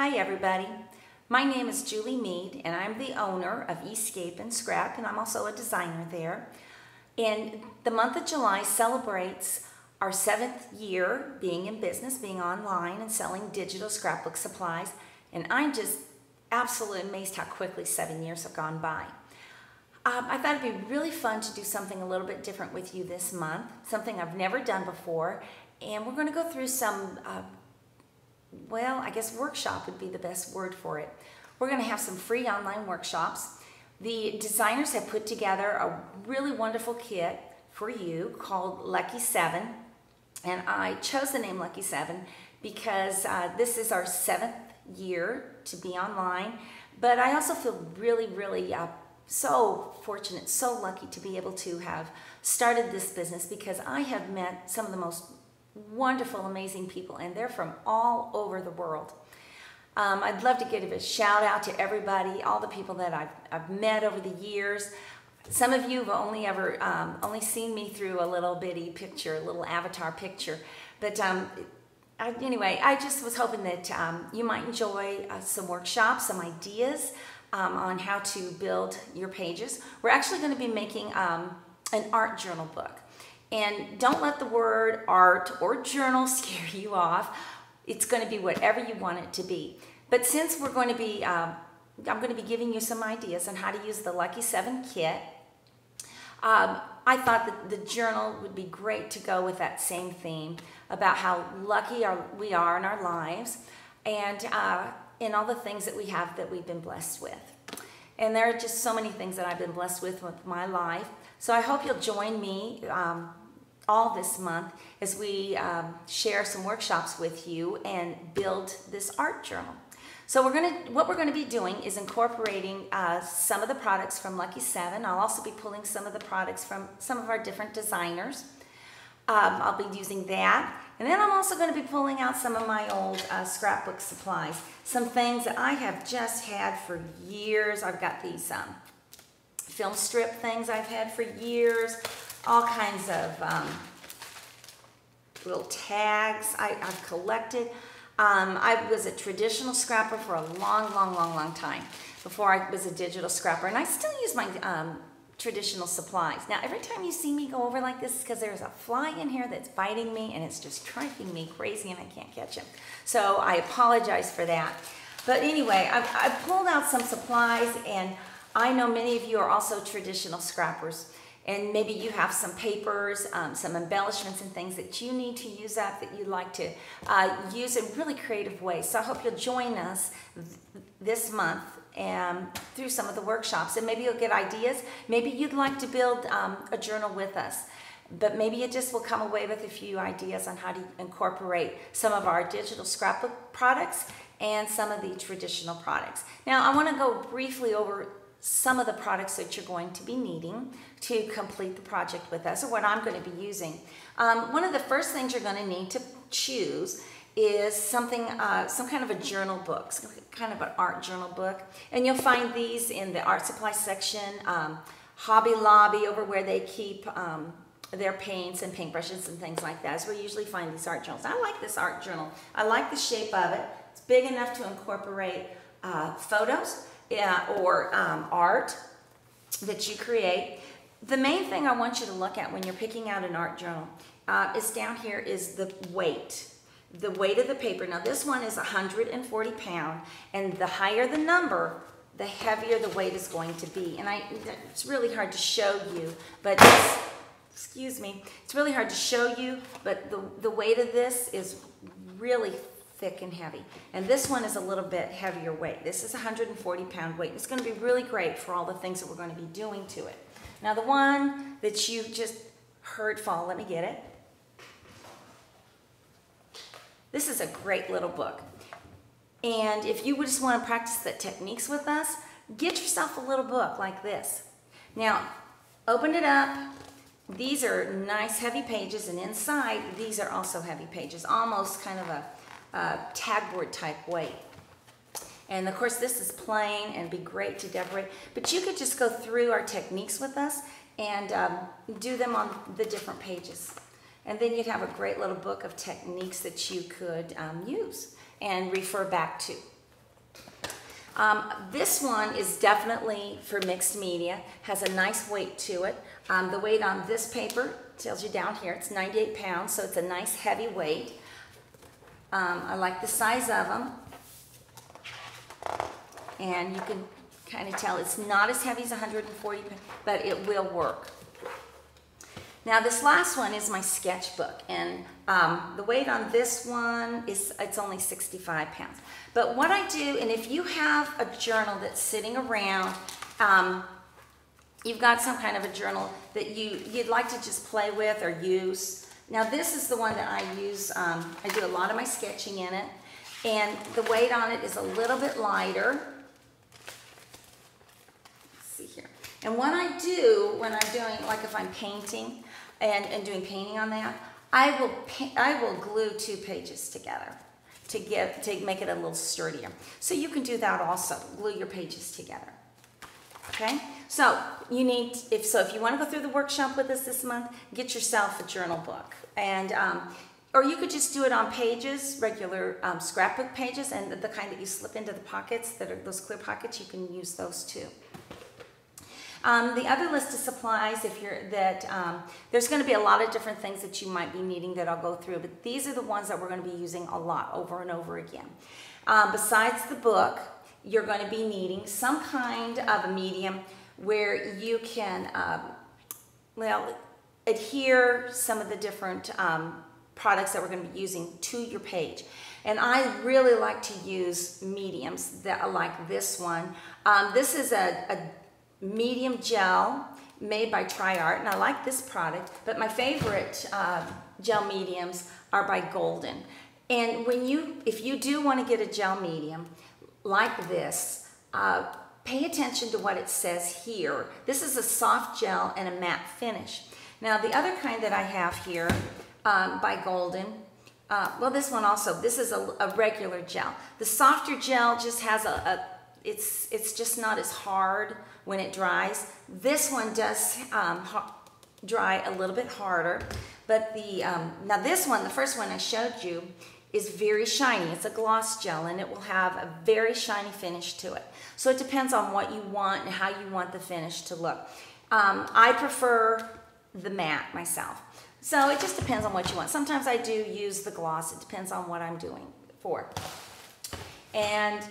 Hi everybody, my name is Julie Mead and I'm the owner of Escape and Scrap, and I'm also a designer there. And the month of July celebrates our 7th year being in business, being online and selling digital scrapbook supplies, and I'm just absolutely amazed how quickly 7 years have gone by. I thought it'd be really fun to do something a little bit different with you this month, something I've never done before, and we're going to go through some well, I guess workshop would be the best word for it. We're going to have some free online workshops. The designers have put together a really wonderful kit for you called Lucky 7, and I chose the name Lucky 7 because this is our 7th year to be online, but I also feel really so fortunate, so lucky to be able to have started this business because I have met some of the most wonderful, amazing people, and they're from all over the world. I'd love to give a shout out to everybody, all the people that I've met over the years. Some of you have only seen me through a little bitty picture, a little avatar picture, but anyway, I just was hoping that you might enjoy some workshops, some ideas on how to build your pages. We're actually going to be making an art journal book. And don't let the word art or journal scare you off. It's going to be whatever you want it to be. But since we're going to be, I'm going to be giving you some ideas on how to use the Lucky 7 kit, I thought that the journal would be great to go with that same theme about how lucky we are in our lives and in all the things that we have that we've been blessed with. And there are just so many things that I've been blessed with my life. So I hope you'll join me all this month as we share some workshops with you and build this art journal. So what we're going to be doing is incorporating some of the products from Lucky 7. I'll also be pulling some of the products from some of our different designers. I'll be using that. And then I'm also going to be pulling out some of my old scrapbook supplies. Some things that I have just had for years. I've got these film strip things I've had for years. All kinds of little tags I've collected. I was a traditional scrapper for a long time before I was a digital scrapper, and I still use my traditional supplies. Now, every time you see me go over like this, it's because there's a fly in here that's biting me, and it's just driving me crazy, and I can't catch him. So I apologize for that. But anyway, I've pulled out some supplies, and I know many of you are also traditional scrappers. And maybe you have some papers, some embellishments and things that you need to use up that you'd like to use in really creative ways. So I hope you'll join us this month through some of the workshops. And maybe you'll get ideas. Maybe you'd like to build a journal with us. But maybe you just will come away with a few ideas on how to incorporate some of our digital scrapbook products and some of the traditional products. Now, I want to go briefly over some of the products that you're going to be needing to complete the project with us, or what I'm going to be using. One of the first things you're going to need to choose is something, some kind of a journal book, kind of an art journal book. And you'll find these in the art supply section, Hobby Lobby, over where they keep their paints and paintbrushes and things like that. That's where you usually find these art journals. I like this art journal. I like the shape of it. It's big enough to incorporate photos or art that you create. The main thing I want you to look at when you're picking out an art journal is down here is the weight of the paper. Now this one is 140 pounds, and the higher the number, the heavier the weight is going to be. And it's really hard to show you, but excuse me, it's really hard to show you, but the weight of this is really thick and heavy. And this one is a little bit heavier weight. This is 140 pound weight. It's going to be really great for all the things that we're going to be doing to it. Now the one that you just heard fall, let me get it. This is a great little book. And if you just want to practice the techniques with us, get yourself a little book like this. Now, open it up. These are nice heavy pages, and inside these are also heavy pages, almost kind of a tagboard type weight. And of course this is plain and it'd be great to decorate, but you could just go through our techniques with us and do them on the different pages. And then you'd have a great little book of techniques that you could use and refer back to. This one is definitely for mixed media, has a nice weight to it. The weight on this paper tells you down here, it's 98 pounds, so it's a nice heavy weight. I like the size of them. And you can kind of tell it's not as heavy as 140 pounds, but it will work. Now this last one is my sketchbook, and the weight on this one it's only 65 pounds. But what I do, and if you have a journal that's sitting around, you've got some kind of a journal that you'd like to just play with or use. Now this is the one that I use. I do a lot of my sketching in it, and the weight on it is a little bit lighter. Here. And what I do when I'm doing, like if I'm painting and doing painting on that, I will glue 2 pages together to make it a little sturdier. So you can do that also, glue your pages together. Okay? So you need, if you want to go through the workshop with us this month, get yourself a journal book. And or you could just do it on pages, regular scrapbook pages, and the kind that you slip into the pockets, that are those clear pockets, you can use those too. The other list of supplies, there's going to be a lot of different things that you might be needing that I'll go through, but these are the ones that we're going to be using a lot over and over again. Besides the book, you're going to be needing some kind of a medium where you can, adhere some of the different products that we're going to be using to your page. And I really like to use mediums that are like this one. This is a medium gel made by TriArt, and I like this product, but my favorite gel mediums are by Golden. And if you do want to get a gel medium like this, pay attention to what it says here. This is a soft gel and a matte finish. Now the other kind that I have here by Golden, this one also, this is a regular gel. The softer gel just has it's just not as hard when it dries. This one does dry a little bit harder, but now this one, the first one I showed you, is very shiny. It's a gloss gel, and it will have a very shiny finish to it. So it depends on what you want and how you want the finish to look. I prefer the matte myself. So it just depends on what you want. Sometimes I do use the gloss. It depends on what I'm doing for. And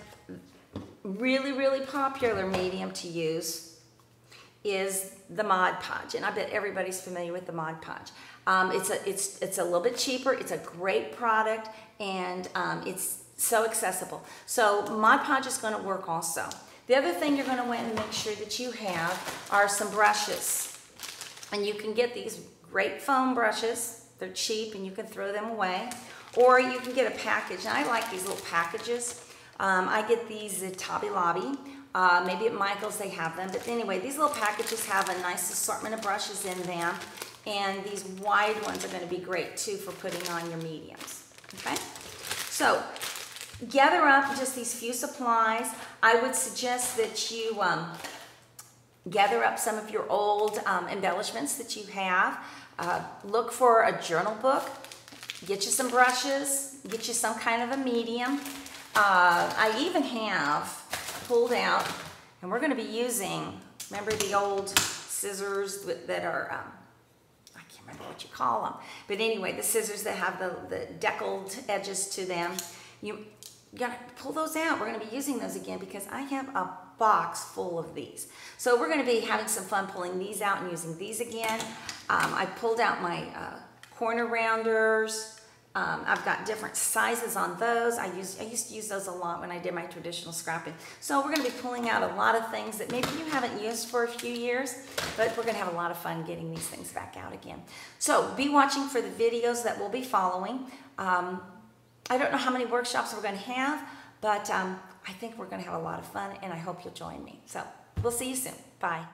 really, really popular medium to use is the Mod Podge, and I bet everybody's familiar with the Mod Podge. It's a little bit cheaper. It's a great product, and it's so accessible. So Mod Podge is going to work also. The other thing you're going to want to make sure that you have are some brushes, and you can get these great foam brushes. They're cheap, and you can throw them away, or you can get a package. And I like these little packages. I get these at Hobby Lobby. Maybe at Michael's they have them. But anyway, these little packages have a nice assortment of brushes in them. And these wide ones are going to be great too for putting on your mediums. Okay? So, gather up just these few supplies. I would suggest that you gather up some of your old embellishments that you have. Look for a journal book. Get you some brushes. Get you some kind of a medium. I even have pulled out, and we're going to be using, remember the old scissors that are, I can't remember what you call them, but anyway, the scissors that have the deckled edges to them. You got to pull those out. We're going to be using those again because I have a box full of these. So we're going to be having some fun pulling these out and using these again. I pulled out my corner rounders. I've got different sizes on those. I used to use those a lot when I did my traditional scrapping. So we're going to be pulling out a lot of things that maybe you haven't used for a few years, but we're going to have a lot of fun getting these things back out again. So be watching for the videos that we'll be following. I don't know how many workshops we're going to have, but I think we're going to have a lot of fun, and I hope you'll join me. So we'll see you soon. Bye.